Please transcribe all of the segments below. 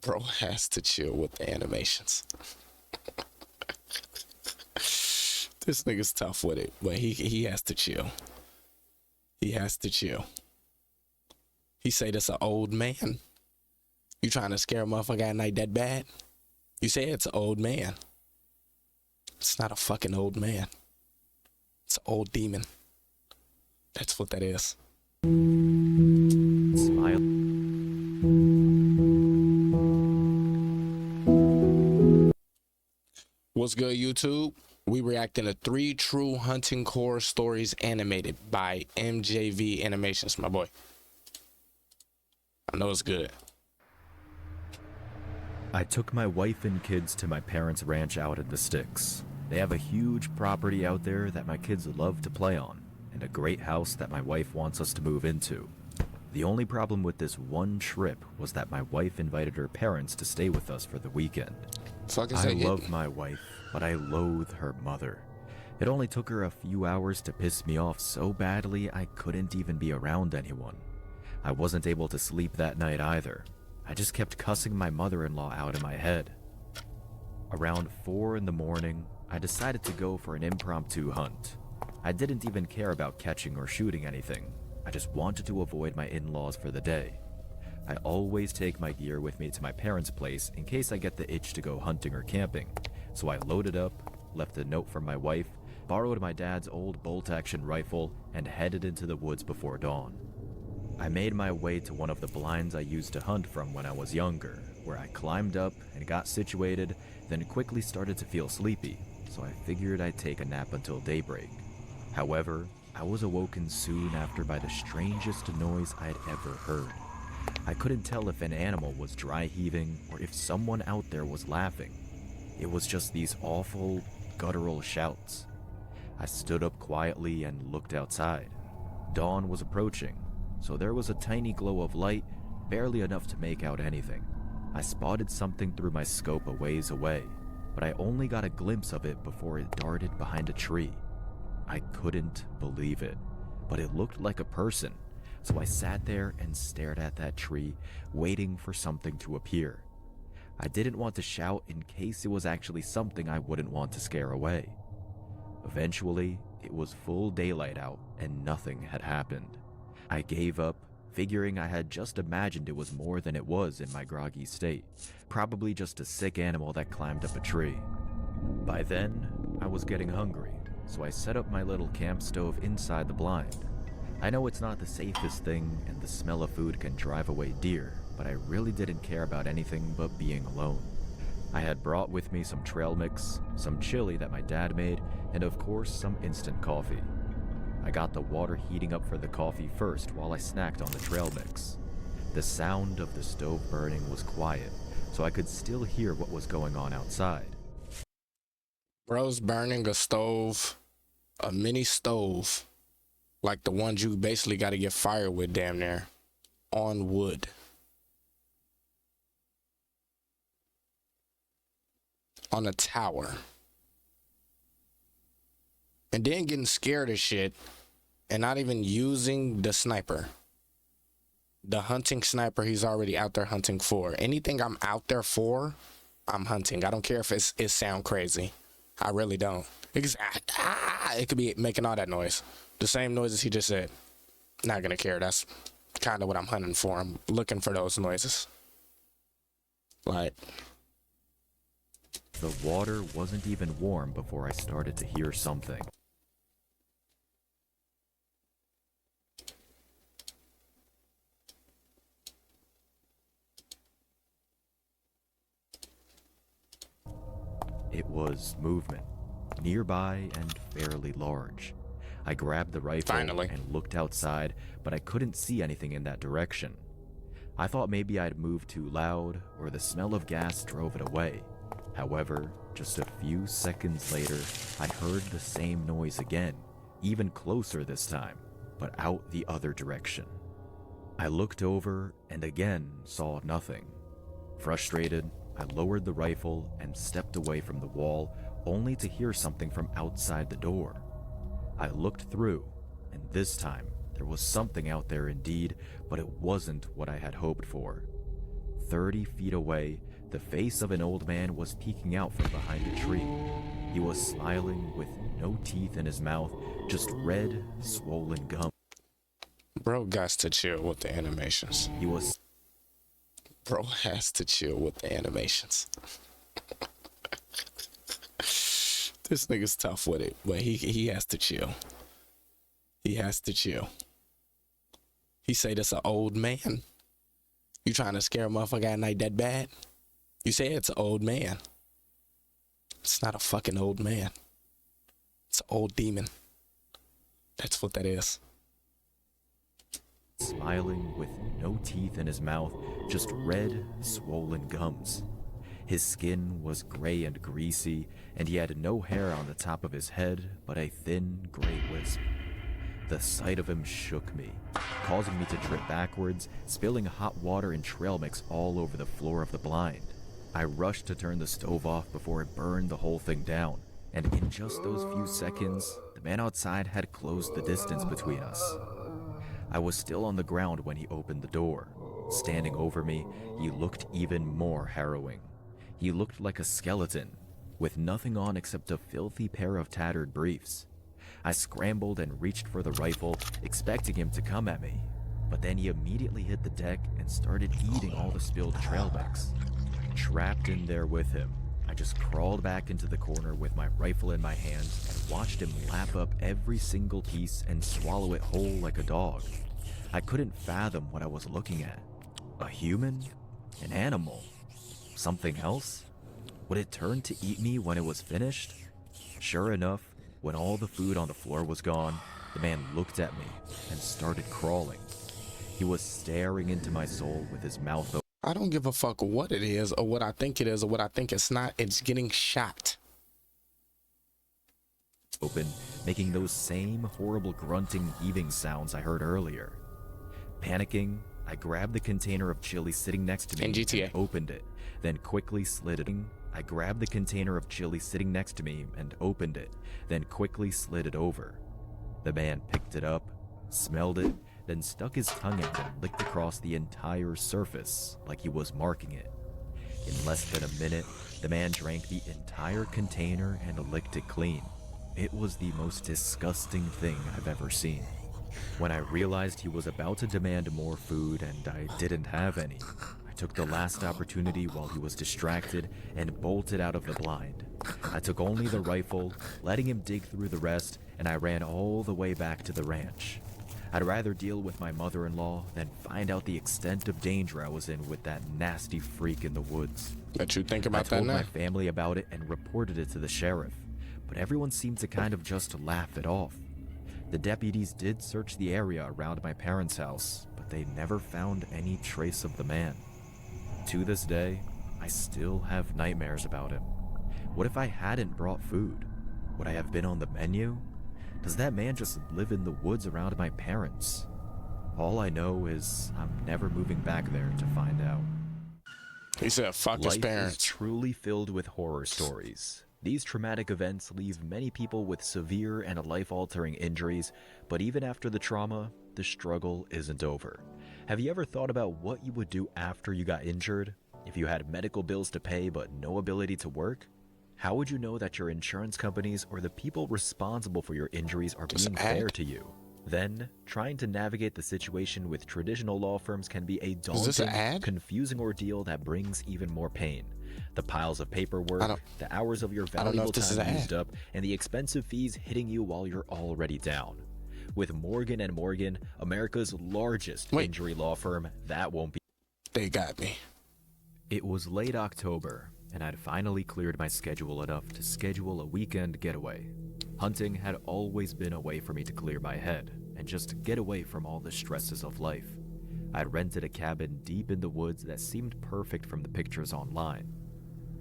Bro has to chill with the animations. This nigga's tough with it, but he has to chill. He has to chill. He say this an old man. You trying to scare a motherfucker at night that bad? You say it's an old man. It's not a fucking old man. It's an old demon. That's what that is. Smile. What's good, YouTube? We reacting to 3 true hunting horror stories animated by MJV Animations, my boy. I know it's good. I took my wife and kids to my parents' ranch out in the sticks. They have a huge property out there that my kids love to play on, and a great house that my wife wants us to move into. The only problem with this one trip was that my wife invited her parents to stay with us for the weekend. I love my wife, but I loathe her mother. It only took her a few hours to piss me off so badly I couldn't even be around anyone. I wasn't able to sleep that night either. I just kept cussing my mother-in-law out in my head. Around 4 in the morning, I decided to go for an impromptu hunt. I didn't even care about catching or shooting anything. I just wanted to avoid my in-laws for the day. I always take my gear with me to my parents' place in case I get the itch to go hunting or camping. So I loaded up, left a note from my wife, borrowed my dad's old bolt-action rifle, and headed into the woods before dawn. I made my way to one of the blinds I used to hunt from when I was younger, where I climbed up and got situated, then quickly started to feel sleepy, so I figured I'd take a nap until daybreak. However, I was awoken soon after by the strangest noise I'd ever heard. I couldn't tell if an animal was dry heaving or if someone out there was laughing. It was just these awful, guttural shouts. I stood up quietly and looked outside. Dawn was approaching, so there was a tiny glow of light, barely enough to make out anything. I spotted something through my scope a ways away, but I only got a glimpse of it before it darted behind a tree. I couldn't believe it, but it looked like a person, so I sat there and stared at that tree, waiting for something to appear. I didn't want to shout in case it was actually something I wouldn't want to scare away. Eventually, it was full daylight out and nothing had happened. I gave up, figuring I had just imagined it was more than it was in my groggy state, probably just a sick animal that climbed up a tree. By then, I was getting hungry, so I set up my little camp stove inside the blind. I know it's not the safest thing and the smell of food can drive away deer, but I really didn't care about anything but being alone. I had brought with me some trail mix, some chili that my dad made, and of course some instant coffee. I got the water heating up for the coffee first while I snacked on the trail mix. The sound of the stove burning was quiet, so I could still hear what was going on outside. Bro's burning a stove, a mini stove, like the ones you basically got to get fire with damn near, on wood. On a tower. And then getting scared as shit and not even using the sniper. The hunting sniper he's already out there hunting for. Anything I'm out there for, I'm hunting. I don't care if it sound crazy. I really don't. It could be making all that noise. The same noises he just said. Not gonna care. That's kind of what I'm hunting for. I'm looking for those noises. Like... The water wasn't even warm before I started to hear something. It was movement, nearby and fairly large. I grabbed the rifle and looked outside, but I couldn't see anything in that direction. I thought maybe I'd moved too loud or the smell of gas drove it away. However, just a few seconds later, I heard the same noise again, even closer this time, but out the other direction. I looked over and again saw nothing. Frustrated, I lowered the rifle and stepped away from the wall, only to hear something from outside the door. I looked through, and this time there was something out there indeed, but it wasn't what I had hoped for. 30 feet away, the face of an old man was peeking out from behind a tree. He was smiling with no teeth in his mouth, just red, swollen gums. Bro got to chill with the animations. Bro has to chill with the animations. This nigga's tough with it, but he has to chill. He has to chill. He say that's an old man. You trying to scare a motherfucker at night that bad? You say it's an old man. It's not a fucking old man. It's an old demon. That's what that is. Smiling with no teeth in his mouth, just red, swollen gums. His skin was gray and greasy, and he had no hair on the top of his head but a thin gray wisp. The sight of him shook me, causing me to trip backwards, spilling hot water and trail mix all over the floor of the blind. I rushed to turn the stove off before it burned the whole thing down, and in just those few seconds, the man outside had closed the distance between us. I was still on the ground when he opened the door. Standing over me, he looked even more harrowing. He looked like a skeleton, with nothing on except a filthy pair of tattered briefs. I scrambled and reached for the rifle, expecting him to come at me, but then he immediately hit the deck and started eating all the spilled trail mix. Trapped in there with him, I just crawled back into the corner with my rifle in my hand and watched him lap up every single piece and swallow it whole like a dog. I couldn't fathom what I was looking at. A human? An animal? Something else? Would it turn to eat me when it was finished? Sure enough, when all the food on the floor was gone, the man looked at me and started crawling. He was staring into my soul with his mouth open. I don't give a fuck what it is or what I think it is or what I think it's not. It's getting shot. Making those same horrible grunting, heaving sounds I heard earlier. Panicking, I grabbed the container of chili sitting next to me in GTA. And opened it, then quickly slid it. I grabbed the container of chili sitting next to me and opened it, then quickly slid it over. The man picked it up, smelled it, then stuck his tongue out and licked across the entire surface like he was marking it. In less than a minute, the man drank the entire container and licked it clean. It was the most disgusting thing I've ever seen. When I realized he was about to demand more food and I didn't have any, I took the last opportunity while he was distracted and bolted out of the blind. I took only the rifle, letting him dig through the rest, and I ran all the way back to the ranch. I'd rather deal with my mother-in-law than find out the extent of danger I was in with that nasty freak in the woods. Let you think about that now. I told now. my family about it and reported it to the sheriff, but everyone seemed to kind of just laugh it off. The deputies did search the area around my parents' house, but they never found any trace of the man. To this day, I still have nightmares about him. What if I hadn't brought food? Would I have been on the menu? Does that man just live in the woods around my parents? All I know is I'm never moving back there to find out. He said, fuck his Life parents. is truly filled with horror stories. These traumatic events leave many people with severe and life-altering injuries, but even after the trauma, the struggle isn't over. Have you ever thought about what you would do after you got injured? If you had medical bills to pay but no ability to work? How would you know that your insurance companies or the people responsible for your injuries are being fair to you? Then, trying to navigate the situation with traditional law firms can be a daunting, confusing ordeal that brings even more pain. The piles of paperwork, the hours of your valuable time used up, and the expensive fees hitting you while you're already down. With Morgan & Morgan, America's largest injury law firm, that won't be. They got me. It was late October, and I'd finally cleared my schedule enough to schedule a weekend getaway. Hunting had always been a way for me to clear my head and just get away from all the stresses of life. I'd rented a cabin deep in the woods that seemed perfect from the pictures online.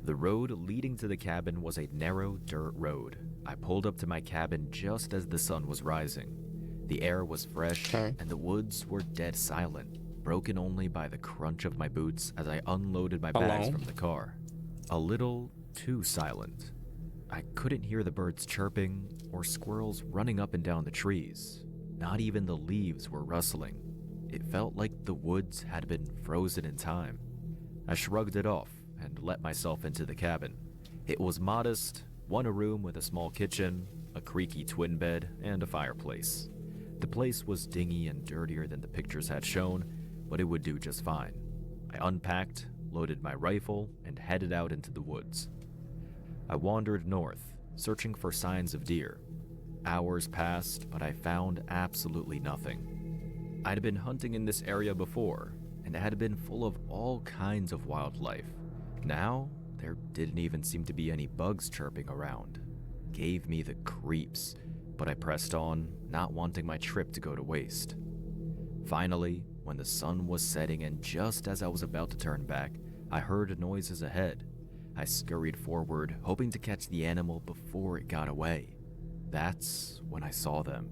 The road leading to the cabin was a narrow dirt road. I pulled up to my cabin just as the sun was rising. The air was fresh, and the woods were dead silent, broken only by the crunch of my boots as I unloaded my bags from the car. A little too silent. I couldn't hear the birds chirping or squirrels running up and down the trees. Not even the leaves were rustling. It felt like the woods had been frozen in time. I shrugged it off and let myself into the cabin. It was modest, one room with a small kitchen, a creaky twin bed, and a fireplace. The place was dingy and dirtier than the pictures had shown, but it would do just fine. I unpacked, loaded my rifle, and headed out into the woods. I wandered north, searching for signs of deer. Hours passed, but I found absolutely nothing. I'd been hunting in this area before, and it had been full of all kinds of wildlife. Now, there didn't even seem to be any bugs chirping around. Gave me the creeps, but I pressed on, not wanting my trip to go to waste. Finally, when the sun was setting and just as I was about to turn back, I heard noises ahead. I scurried forward, hoping to catch the animal before it got away. That's when I saw them.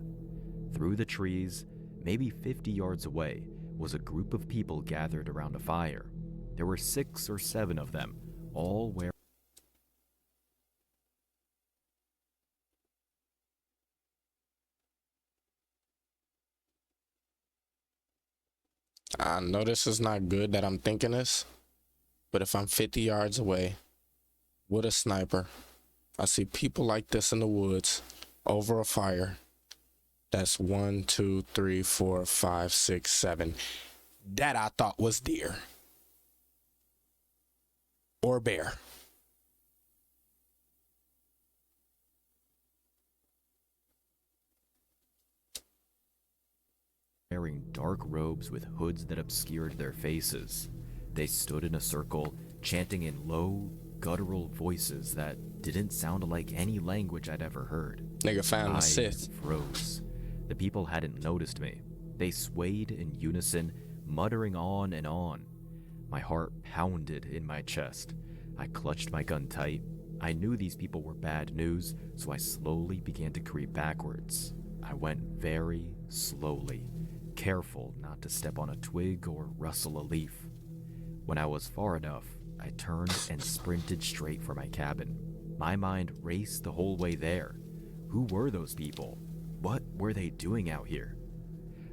Through the trees, maybe 50 yards away, was a group of people gathered around a fire. There were 6 or 7 of them, all wearing I know this is not good that I'm thinking this, but if I'm 50 yards away with a sniper, I see people like this in the woods over a fire. That's 1, 2, 3, 4, 5, 6, 7. That I thought was deer or bear. wearing dark robes with hoods that obscured their faces. They stood in a circle, chanting in low, guttural voices that didn't sound like any language I'd ever heard. Nigga found the I Sith. froze. The people hadn't noticed me. They swayed in unison, muttering on and on. My heart pounded in my chest. I clutched my gun tight. I knew these people were bad news, so I slowly began to creep backwards. I went very slowly, careful not to step on a twig or rustle a leaf. When I was far enough, I turned and sprinted straight for my cabin. My mind raced the whole way there. Who were those people? What were they doing out here?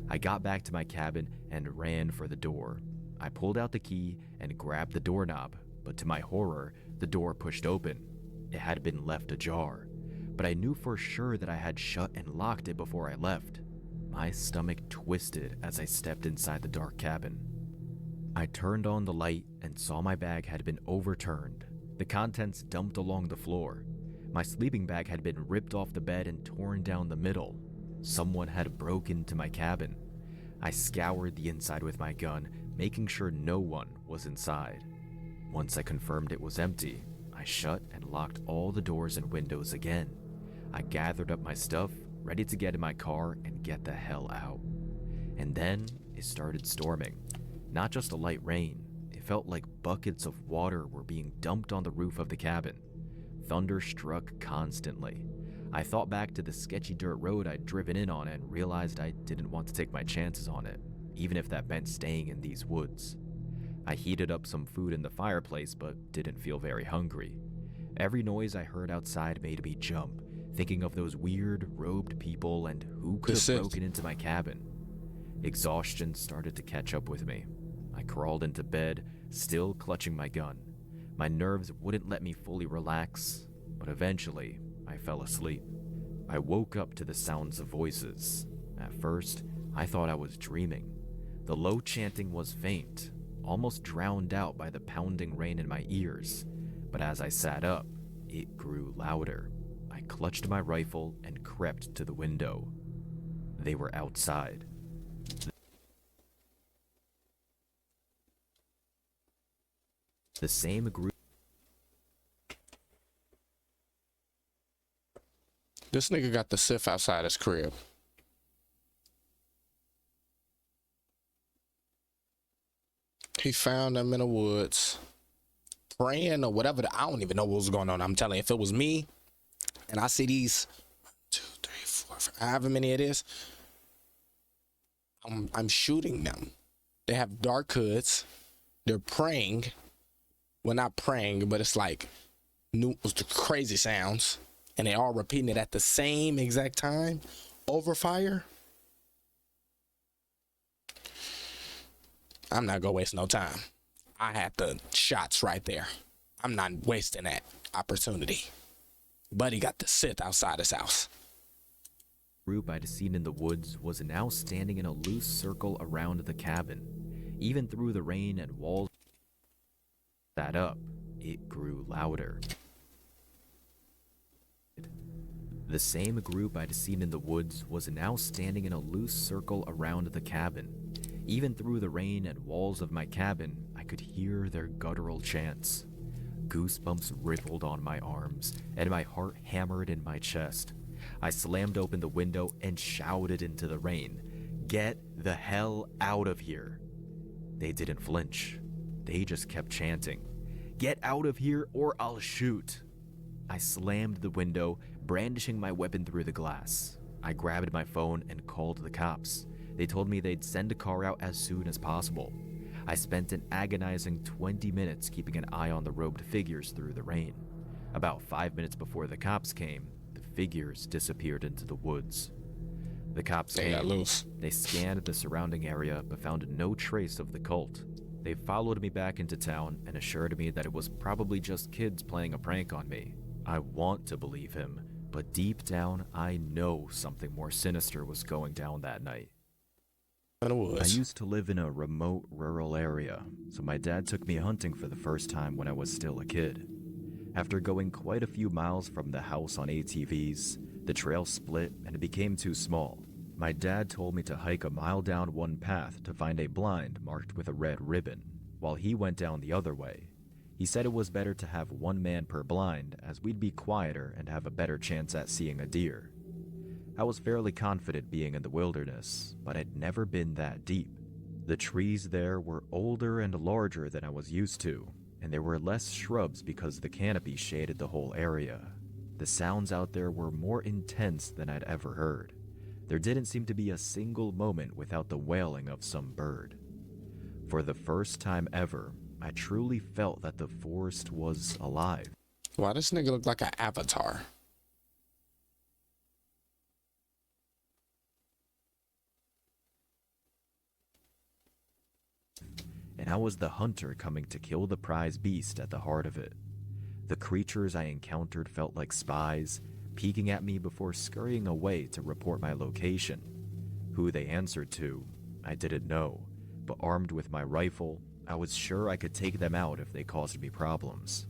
I got back to my cabin and ran for the door. I pulled out the key and grabbed the doorknob, but to my horror, the door pushed open. It had been left ajar, but I knew for sure that I had shut and locked it before I left. My stomach twisted as I stepped inside the dark cabin. I turned on the light and saw my bag had been overturned, the contents dumped along the floor. My sleeping bag had been ripped off the bed and torn down the middle. Someone had broken into my cabin. I scoured the inside with my gun, making sure no one was inside. Once I confirmed it was empty, I shut and locked all the doors and windows again. I gathered up my stuff, ready to get in my car and get the hell out. And then it started storming. Not just a light rain, it felt like buckets of water were being dumped on the roof of the cabin. Thunder struck constantly. I thought back to the sketchy dirt road I'd driven in on and realized I didn't want to take my chances on it, even if that meant staying in these woods. I heated up some food in the fireplace but didn't feel very hungry. Every noise I heard outside made me jump, thinking of those weird robed people and who could have broken into my cabin. Exhaustion started to catch up with me. I crawled into bed, still clutching my gun. My nerves wouldn't let me fully relax, but eventually I fell asleep. I woke up to the sounds of voices. At first, I thought I was dreaming. The low chanting was faint, almost drowned out by the pounding rain in my ears. But as I sat up, it grew louder. I clutched my rifle and crept to the window. They were outside. The same group. This nigga got the Sith outside his crib. He found them in the woods, praying or whatever. I don't even know what was going on. I'm telling you, if it was me and I see these 1, 2, 3, 4, 5, however many it is, I'm shooting them. They have dark hoods. They're praying. Well, not praying, but it's like crazy sounds. And they all repeating it at the same exact time over fire. I'm not gonna waste no time. I had the shots right there. I'm not wasting that opportunity. Buddy got the Sith outside his house. Group I'd seen in the woods was now standing in a loose circle around the cabin. Even through the rain and walls that up, it grew louder. The same group I'd seen in the woods was now standing in a loose circle around the cabin. Even through the rain and walls of my cabin, I could hear their guttural chants. Goosebumps rippled on my arms, and my heart hammered in my chest. I slammed open the window and shouted into the rain, "Get the hell out of here!" They didn't flinch. They just kept chanting, "Get out of here or I'll shoot!" I slammed the window, brandishing my weapon through the glass. I grabbed my phone and called the cops. They told me they'd send a car out as soon as possible. I spent an agonizing 20 minutes keeping an eye on the robed figures through the rain. About 5 minutes before the cops came, the figures disappeared into the woods. The cops They got came. loose. They scanned the surrounding area but found no trace of the cult. They followed me back into town and assured me that it was probably just kids playing a prank on me. I want to believe him, but deep down, I know something more sinister was going down that night. In the woods. I used to live in a remote rural area, so my dad took me hunting for the first time when I was still a kid. After going quite a few miles from the house on ATVs, the trail split and it became too small. My dad told me to hike a mile down one path to find a blind marked with a red ribbon, while he went down the other way. He said it was better to have one man per blind, as we'd be quieter and have a better chance at seeing a deer. I was fairly confident being in the wilderness, but I'd never been that deep. The trees there were older and larger than I was used to, and there were less shrubs because the canopy shaded the whole area. The sounds out there were more intense than I'd ever heard. There didn't seem to be a single moment without the wailing of some bird. For the first time ever, I truly felt that the forest was alive. Why this nigga look like an avatar? And I was the hunter coming to kill the prize beast at the heart of it. The creatures I encountered felt like spies, peeking at me before scurrying away to report my location. Who they answered to, I didn't know, but armed with my rifle, I was sure I could take them out if they caused me problems.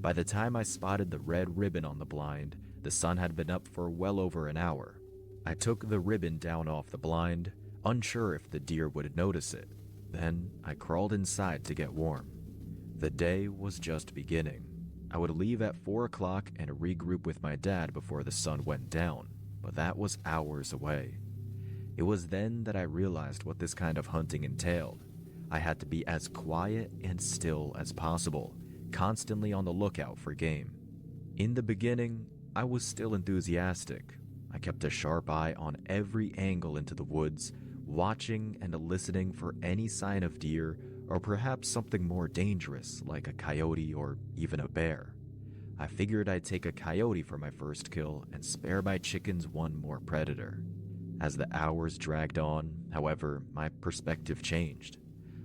By the time I spotted the red ribbon on the blind, the sun had been up for well over an hour. I took the ribbon down off the blind, unsure if the deer would notice it. Then I crawled inside to get warm. The day was just beginning. I would leave at 4 o'clock and regroup with my dad before the sun went down, but that was hours away. It was then that I realized what this kind of hunting entailed. I had to be as quiet and still as possible, constantly on the lookout for game. In the beginning, I was still enthusiastic. I kept a sharp eye on every angle into the woods, watching and listening for any sign of deer or perhaps something more dangerous like a coyote or even a bear. I figured I'd take a coyote for my first kill and spare my chickens one more predator. As the hours dragged on, however, my perspective changed.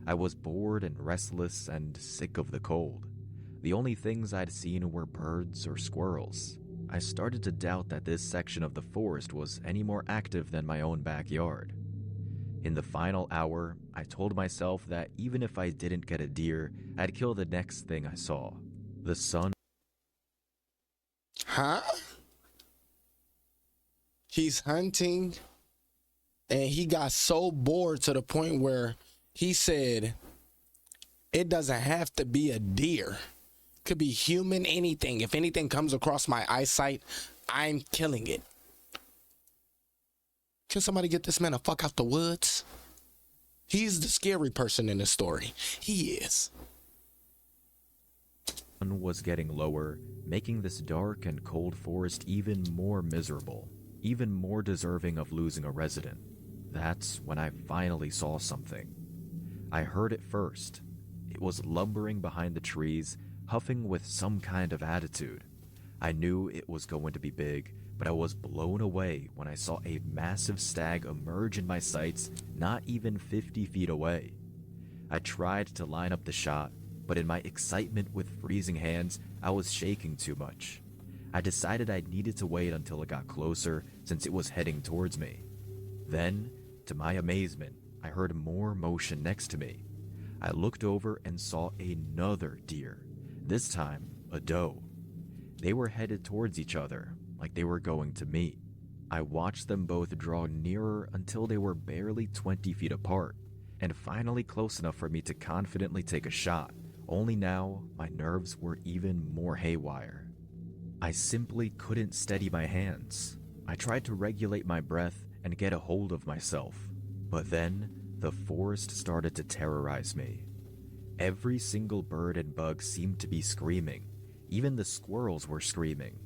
I was bored and restless and sick of the cold. The only things I'd seen were birds or squirrels. I started to doubt that this section of the forest was any more active than my own backyard. In the final hour, I told myself that even if I didn't get a deer, I'd kill the next thing I saw. The sun. Huh? He's hunting and he got so bored to the point where he said, it doesn't have to be a deer. Could be human, anything. If anything comes across my eyesight, I'm killing it. Can somebody get this man the fuck out the woods? He's the scary person in the story. He is. The sun was getting lower, making this dark and cold forest even more miserable, even more deserving of losing a resident. That's when I finally saw something. I heard it first. It was lumbering behind the trees, huffing with some kind of attitude. I knew it was going to be big, but I was blown away when I saw a massive stag emerge in my sights not even 50 feet away. I tried to line up the shot, but in my excitement with freezing hands, I was shaking too much. I decided I needed to wait until it got closer since it was heading towards me. Then, to my amazement, I heard more motion next to me. I looked over and saw another deer, this time a doe. They were headed towards each other, like they were going to meet. I watched them both draw nearer until they were barely 20 feet apart, and finally close enough for me to confidently take a shot, only now my nerves were even more haywire. I simply couldn't steady my hands. I tried to regulate my breath and get a hold of myself, but then the forest started to terrorize me. Every single bird and bug seemed to be screaming. Even the squirrels were screaming.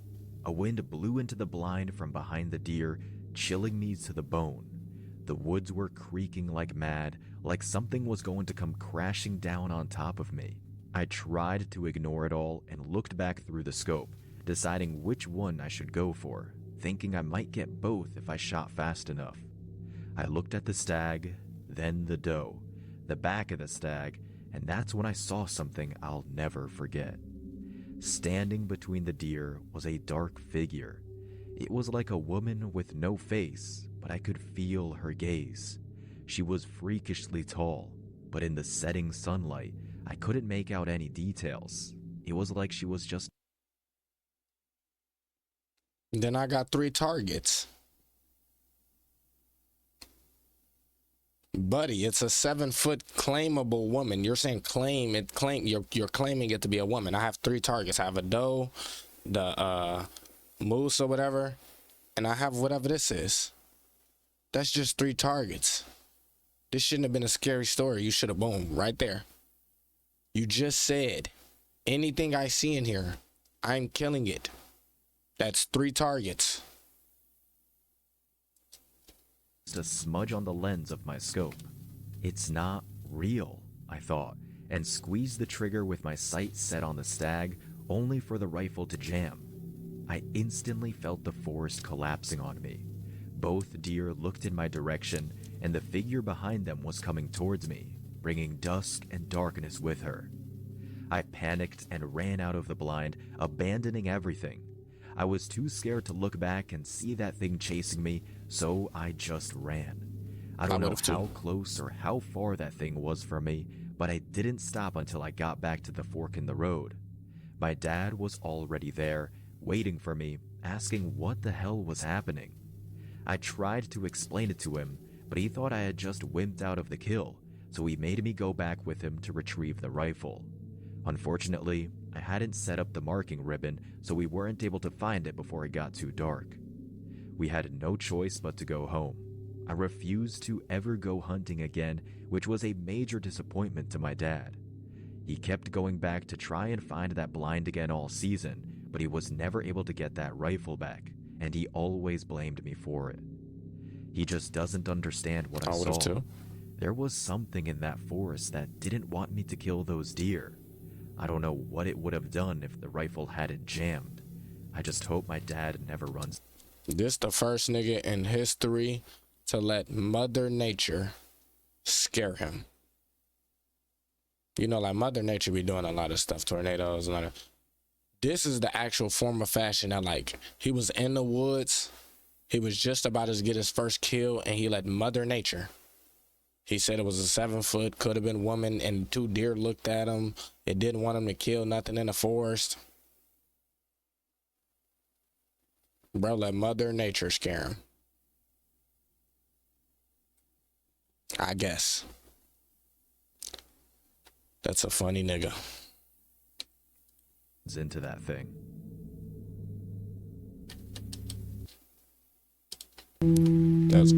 A wind blew into the blind from behind the deer, chilling me to the bone. The woods were creaking like mad, like something was going to come crashing down on top of me. I tried to ignore it all and looked back through the scope, deciding which one I should go for, thinking I might get both if I shot fast enough. I looked at the stag, then the doe, the back of the stag, and that's when I saw something I'll never forget. Standing between the deer was a dark figure. It was like a woman with no face, but I could feel her gaze. She was freakishly tall, but in the setting sunlight, I couldn't make out any details. It was like she was just... Then I got 3 targets. Buddy, it's a 7-foot claimable woman. You're saying claim it, you're claiming it to be a woman. I have 3 targets. I have a doe, the moose or whatever, and I have whatever this is. That's just 3 targets. This shouldn't have been a scary story. You should have boom right there. You just said anything I see in here, I'm killing it. That's 3 targets. a smudge on the lens of my scope. It's not real, I thought, and squeezed the trigger with my sight set on the stag, only for the rifle to jam. I instantly felt the forest collapsing on me. Both deer looked in my direction, and the figure behind them was coming towards me, bringing dusk and darkness with her. I panicked and ran out of the blind, abandoning everything. I was too scared to look back and see that thing chasing me, so I just ran. I don't know how close or how far that thing was from me, but I didn't stop until I got back to the fork in the road. My dad was already there, waiting for me, asking what the hell was happening. I tried to explain it to him, but he thought I had just wimped out of the kill, so he made me go back with him to retrieve the rifle. Unfortunately, I hadn't set up the marking ribbon, so we weren't able to find it before it got too dark. We had no choice but to go home. I refused to ever go hunting again, which was a major disappointment to my dad. He kept going back to try and find that blind again all season, but he was never able to get that rifle back, and he always blamed me for it. He just doesn't understand what I saw. Too. There was something in that forest that didn't want me to kill those deer. I don't know what it would have done if the rifle hadn't jammed. I just hope my dad never runs. This the first nigga in history to let Mother Nature scare him. You know, like Mother Nature be doing a lot of stuff, tornadoes, a lot of... This is the actual form of fashion that, like, he was in the woods, he was just about to get his first kill, and he let Mother Nature. He said it was a 7-foot, could have been woman, and 2 deer looked at him. It didn't want him to kill nothing in the forest. Bro, let Mother Nature scare him. I guess. That's a funny nigga. Into that thing. That's